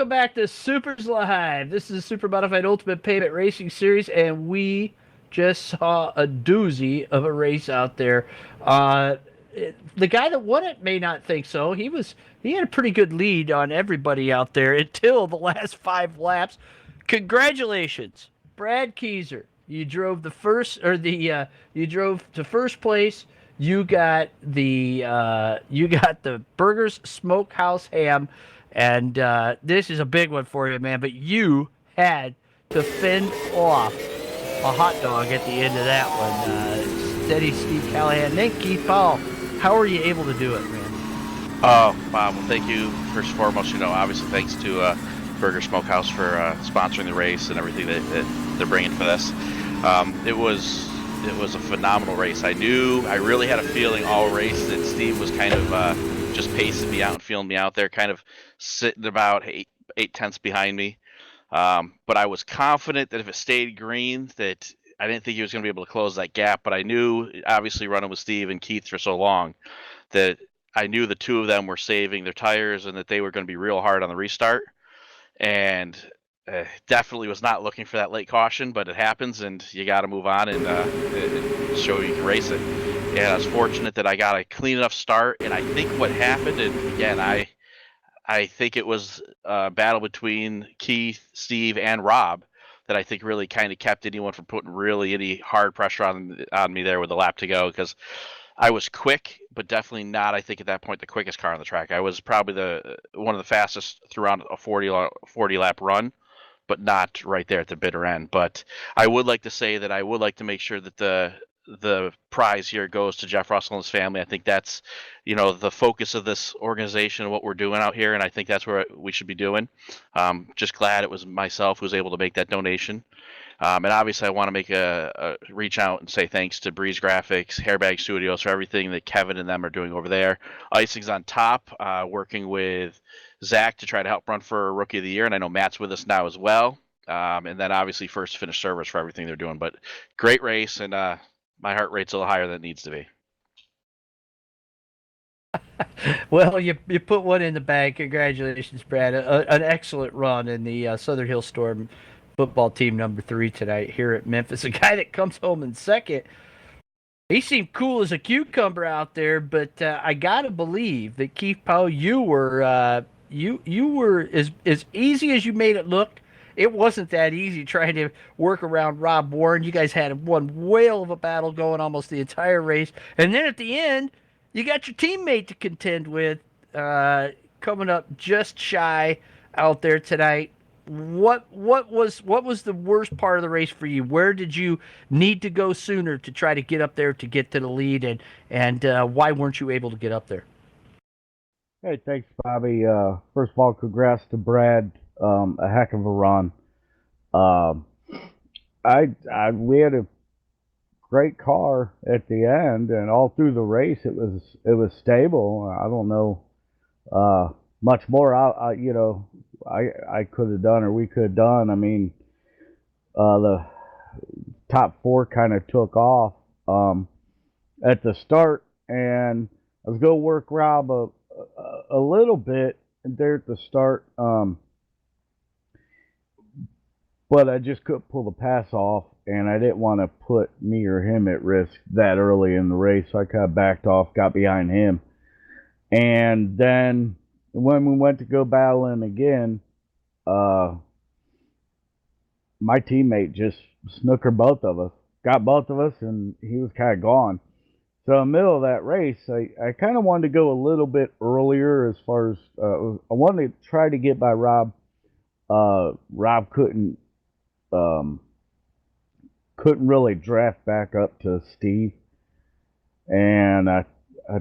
welcome back to Supers Live. This is the Supermodified Ultimate Payment Racing Series, and we just saw a doozy of a race out there. The guy that won it may not think so. He had a pretty good lead on everybody out there until the last 5 laps. Congratulations, Brad Keyser. You drove the first or the you drove to first place. You got the Burgers Smokehouse Ham, and this is a big one for you, man. But you had to fend off a hot dog at the end of that one. Steady Steve Callahan, then Keith Powell. How are you able to do it, man? Oh, wow. Well, thank you. First and foremost, obviously thanks to Burger Smokehouse for sponsoring the race and everything that they're bringing for this. It was a phenomenal race. I really had a feeling all race that Steve was kind of just pacing me out and feeling me out there, kind of sitting about eight tenths behind me. But I was confident that if it stayed green, that I didn't think he was going to be able to close that gap. But I knew, obviously, running with Steve and Keith for so long, that I knew the two of them were saving their tires and that they were going to be real hard on the restart. And definitely was not looking for that late caution, but it happens, and you got to move on and show you can race it. And I was fortunate that I got a clean enough start. And I think what happened, and again, I think it was a battle between Keith, Steve, and Rob that I think really kind of kept anyone from putting really any hard pressure on me there with a lap to go, because I was quick, but definitely not, I think, at that point, the quickest car on the track. I was probably one of the fastest throughout a 40 lap run, but not right there at the bitter end. But I would like to say that I would like to make sure that the prize here goes to Jeff Russell and his family. I think that's, the focus of this organization and what we're doing out here, and I think that's where we should be doing. Just glad it was myself who was able to make that donation. And obviously, I want to make a reach out and say thanks to Breeze Graphics, Hairbag Studios for everything that Kevin and them are doing over there. Icing's on top, working with Zach to try to help run for Rookie of the Year, and I know Matt's with us now as well. And then obviously First Finish Servers for everything they're doing. But great race, and my heart rate's a little higher than it needs to be. Well, you put one in the bag. Congratulations, Brad. An excellent run in the Southern Hill Storm football team #3 tonight here at Memphis. A guy that comes home in second. He seemed cool as a cucumber out there, but I gotta believe that Keith Powell, you were as easy as you made it look. It wasn't that easy trying to work around Rob Warren. You guys had one whale of a battle going almost the entire race, and then at the end, you got your teammate to contend with, coming up just shy out there tonight. What was the worst part of the race for you? Where did you need to go sooner to try to get up there to get to the lead, and why weren't you able to get up there? Hey, thanks, Bobby. First of all, congrats to Brad. A heck of a run. Um, we had a great car at the end, and all through the race, it was stable. I don't know much more. I could have done or we could have done. I mean, the top four kind of took off at the start, and I was going to work Rob a little bit there at the start, but I just couldn't pull the pass off, and I didn't want to put me or him at risk that early in the race, so I kind of backed off, got behind him, and then when we went to go battling again, uh, my teammate just snookered both of us, got both of us, and he was kind of gone. So in the middle of that race, I kind of wanted to go a little bit earlier as far as I wanted to try to get by Rob. Rob um, couldn't really draft back up to Steve, and I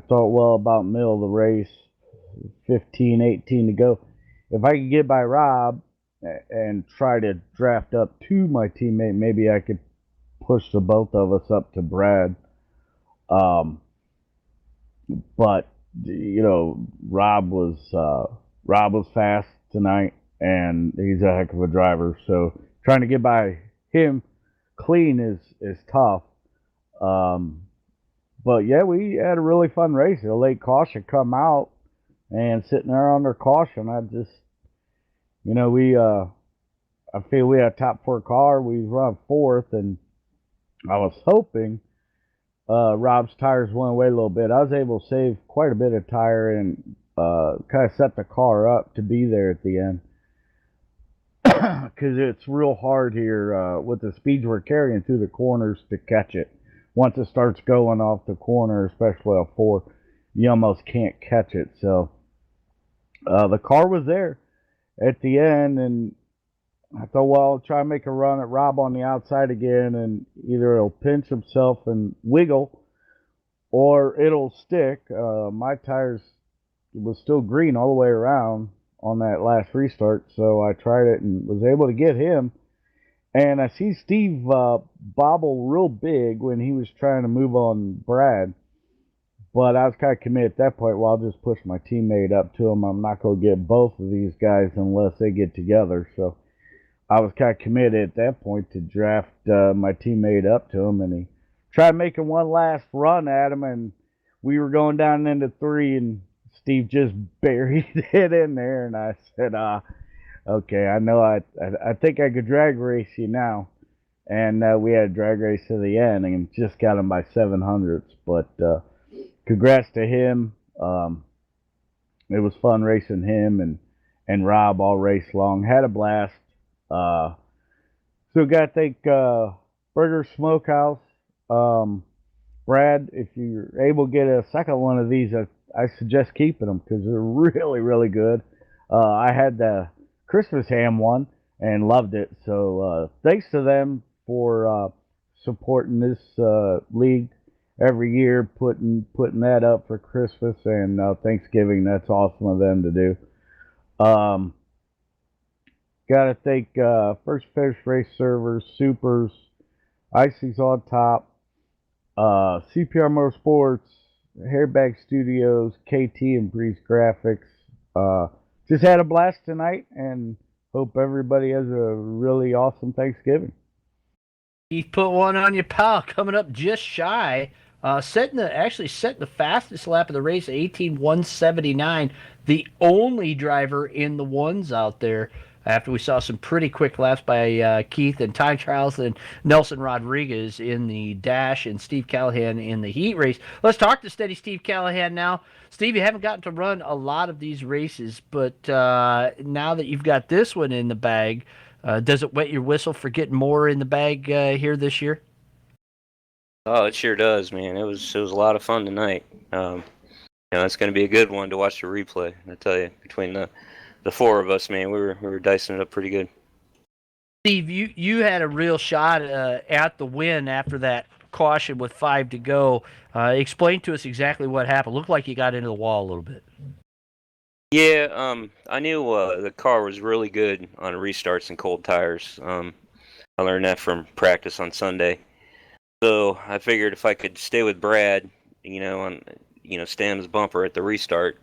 thought, well, about middle of the race, 15, 18 to go. If I could get by Rob and try to draft up to my teammate, maybe I could push the both of us up to Brad. Um, but Rob was fast tonight, and he's a heck of a driver. So trying to get by him clean is tough. Um, but yeah, we had a really fun race. A late caution come out, and sitting there under caution, I just we I feel we had a top four car. We run fourth, and I was hoping Rob's tires went away a little bit. I was able to save quite a bit of tire and kind of set the car up to be there at the end. Because it's real hard here with the speeds we're carrying through the corners to catch it. Once it starts going off the corner, especially a four, you almost can't catch it. So the car was there at the end, and I thought, well, I'll try and make a run at Rob on the outside again, and either it'll pinch himself and wiggle, or it'll stick. My tires was still green all the way around on that last restart, so I tried it and was able to get him. And I see Steve bobble real big when he was trying to move on Brad, but I was kind of committed at that point. Well, I'll just push my teammate up to him. I'm not going to get both of these guys unless they get together. So I was kind of committed at that point to draft my teammate up to him, and he tried making one last run at him, and we were going down into three, and Steve just buried it in there, and I said, okay, I know I think I could drag race you now. And we had a drag race to the end and just got him by 700ths. But congrats to him. It was fun racing him and Rob all race long. Had a blast. So got to thank Burger Smokehouse. Brad, if you're able to get a second one of these, I suggest keeping them because they're really, really good. I had the Christmas ham one and loved it. So thanks to them for supporting this league every year, putting that up for Christmas and Thanksgiving. That's awesome of them to do. Got to thank First Fish Race Servers, SUPRS, Icy's on Top, CPR Motorsports, Hairbag Studios, KT and Breeze Graphics. Just had a blast tonight and hope everybody has a really awesome Thanksgiving. He put one on you, pal, coming up just shy. Setting the fastest lap of the race, 18:179. The only driver in the ones out there after we saw some pretty quick laps by Keith and time trials and Nelson Rodriguez in the dash and Steve Callahan in the heat race. Let's talk to steady Steve Callahan now. Steve, you haven't gotten to run a lot of these races, but now that you've got this one in the bag, does it wet your whistle for getting more in the bag here this year? Oh, it sure does, man. It was a lot of fun tonight. It's going to be a good one to watch the replay. I tell you, between the four of us, man, we were dicing it up pretty good. Steve, you had a real shot at the win after that caution with 5 to go. Explain to us exactly what happened. Looked like you got into the wall a little bit. Yeah, I knew the car was really good on restarts and cold tires. I learned that from practice on Sunday. So I figured if I could stay with Brad, stay on his bumper at the restart,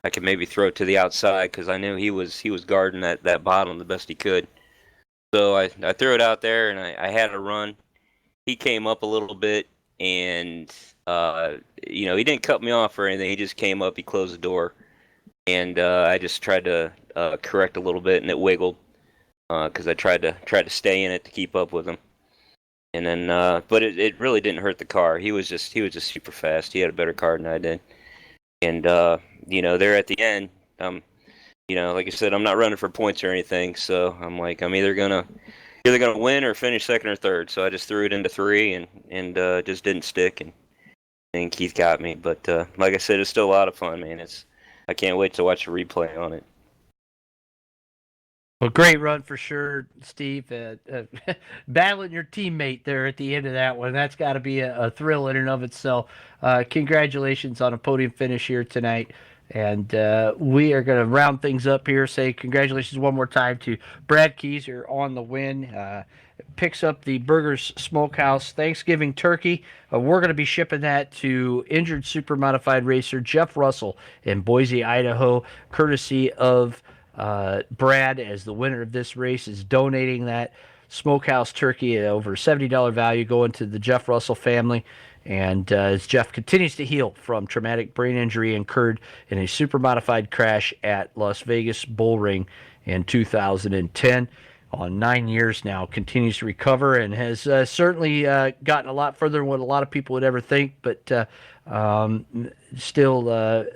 I could maybe throw it to the outside because I knew he was guarding that bottom the best he could. So I threw it out there and I had a run. He came up a little bit and he didn't cut me off or anything. He just came up. He closed the door, and I just tried to correct a little bit, and it wiggled because I tried to stay in it to keep up with him. And then, but it really didn't hurt the car. He was just super fast. He had a better car than I did. And there at the end, like I said, I'm not running for points or anything. So I'm like, I'm either gonna win or finish second or third. So I just threw it into 3 and just didn't stick. And Keith got me. But like I said, it's still a lot of fun, man. I can't wait to watch a replay on it. Well, great run for sure, Steve. Battling your teammate there at the end of that one. That's got to be a thrill in and of itself. Congratulations on a podium finish here tonight. And we are going to round things up here. Say congratulations one more time to Brad Keyser on the win. Picks up the Burgers Smokehouse Thanksgiving turkey. We're going to be shipping that to injured super modified racer Jeff Russell in Boise, Idaho, courtesy of Brad, as the winner of this race, is donating that smokehouse turkey at over $70 value going to the Jeff Russell family. And as Jeff continues to heal from traumatic brain injury incurred in a super-modified crash at Las Vegas Bull Ring in 2010, on 9 years now, continues to recover and has certainly gotten a lot further than what a lot of people would ever think, but still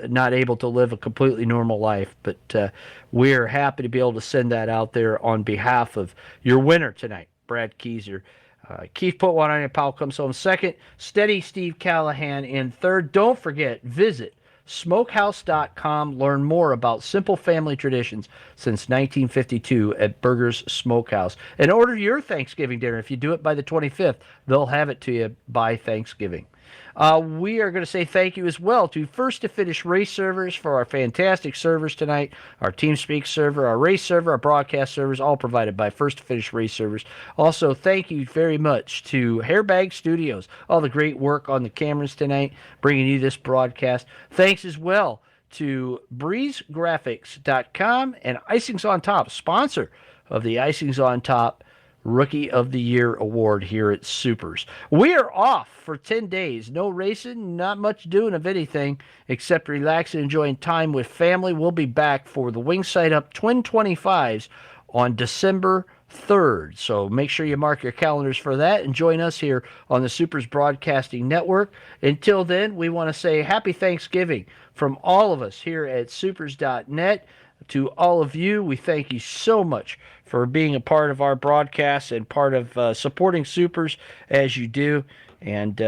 not able to live a completely normal life. But we're happy to be able to send that out there on behalf of your winner tonight, Brad Keyser. Keith put one on you. Powell comes home second. Steady Steve Callahan in third. Don't forget, visit smokehouse.com. Learn more about simple family traditions since 1952 at Burger's Smokehouse. And order your Thanksgiving dinner. If you do it by the 25th, they'll have it to you by Thanksgiving. We are going to say thank you as well to First to Finish Race Servers for our fantastic servers tonight. Our TeamSpeak server, our race server, our broadcast servers, all provided by First to Finish Race Servers. Also, thank you very much to Hairbag Studios, all the great work on the cameras tonight, bringing you this broadcast. Thanks as well to BreezeGraphics.com and Icings on Top, sponsor of the Icings on Top Rookie of the Year Award here at SUPRS. We are off for 10 days. No racing, not much doing of anything except relaxing and enjoying time with family. We'll be back for the Wingside Up Twin 25s on December 3rd. So make sure you mark your calendars for that and join us here on the SUPRS Broadcasting Network. Until then, we want to say happy Thanksgiving from all of us here at supers.net. To all of you, we thank you so much for being a part of our broadcast and part of supporting Supers as you do. And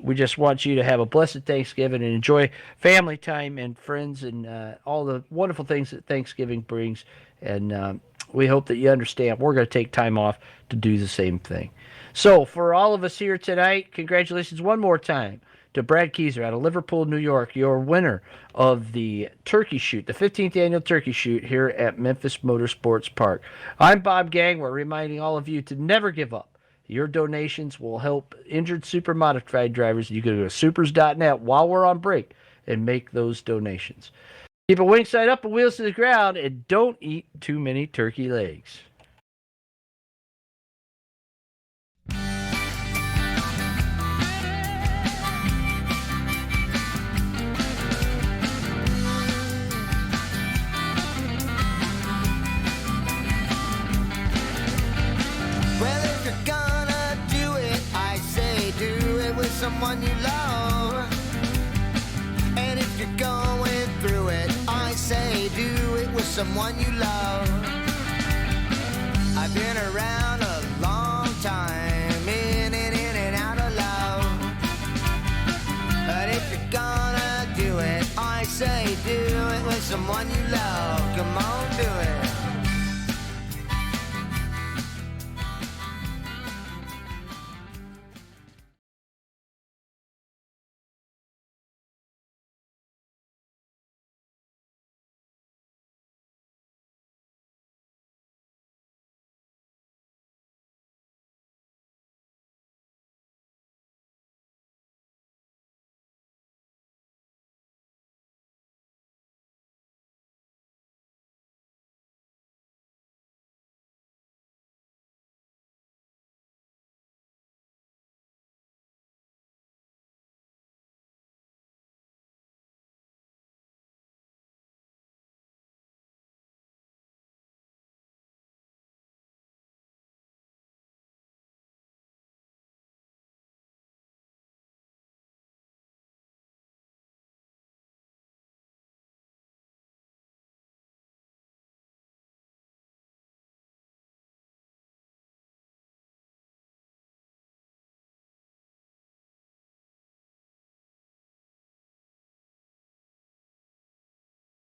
we just want you to have a blessed Thanksgiving and enjoy family time and friends and all the wonderful things that Thanksgiving brings. And we hope that you understand we're going to take time off to do the same thing. So for all of us here tonight, congratulations one more time to Brad Keyser out of Liverpool, New York, your winner of the turkey shoot, the 15th annual turkey shoot here at Memphis Motorsports Park. I'm Bob Gang. We're reminding all of you to never give up. Your donations will help injured super modified drivers. You can go to supers.net while we're on break and make those donations. Keep a wing side up and wheels to the ground, and don't eat too many turkey legs. Someone you love, and if you're going through it, I say do it with someone you love. I've been around a long time, in and out of love, but if you're gonna do it, I say do it with someone you love.